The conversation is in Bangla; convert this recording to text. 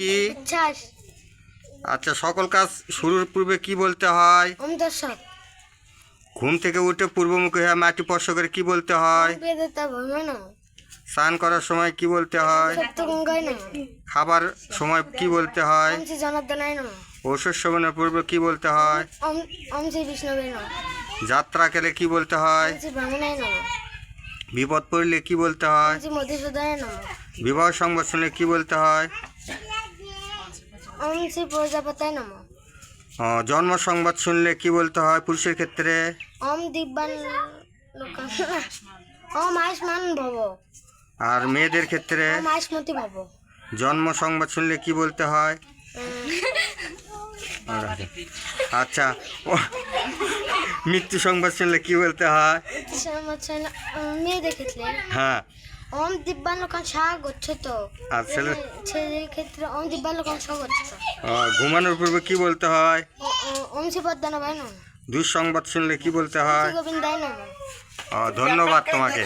কি? উচ্ছ্বাস। আচ্ছা, সকল কাজ শুরুর পূর্বে কি বলতে হয়? ওম দর্শক। ঘুম থেকে উঠে পূর্বমুখী হয়ে মাটি স্পর্শ করে কি বলতে হয়? বেদতা ভ্রমণ। স্নান করার সময় কি বলতে হয়? সত্য গঙ্গায় নম। খাবার সময় কি বলতে হয়? ওম শ্রী জনার্দনায় নম। ঔষধ সেবনের পূর্বে কি বলতে হয়? ওম শ্রী বিষ্ণবে নম। যাত্রা গেলে কি বলতে হয়? ওম শ্রী ব্রাহ্মণায় নম। বিপদ পড়লে কি বলতে হয়? ওম শ্রী মধুসূদনায় নম। বিবাহ সংবাদ শুনলে কি বলতে হয়? ওম শ্রী প্রজাপতায় নম। জন্ম সংবাদ শুনলে কি বলতে হয় পুরুষের ক্ষেত্রে? ওম দিব্যান লোকান। ওম আয়ুষ্মান ভব। আর মেয়েদের ক্ষেত্রে? ওম আয়ুষ্মতি ভব। জন্ম সংবাদ শুনলে কি বলতে হয়? আচ্ছা, মৃত্যু সংবাদ শুনলে কি বলতে হয়? মেয়েদের ক্ষেত্রে হ্যাঁ। ওম দিব্যান লোকান শাহ গচ্ছত। আর ছেলেদের ক্ষেত্রে ওম দিব্যান লোকান শাহ গচ্ছত। ঘুমানোর পূর্বে কি বলতে হয়? ওম শ্রী পদ্মনাভায় নম। দুঃসংবাদ শুনলে কি বলতে হয়? শ্রী গোবিন্দায় নম। ধন্যবাদ তোমাকে।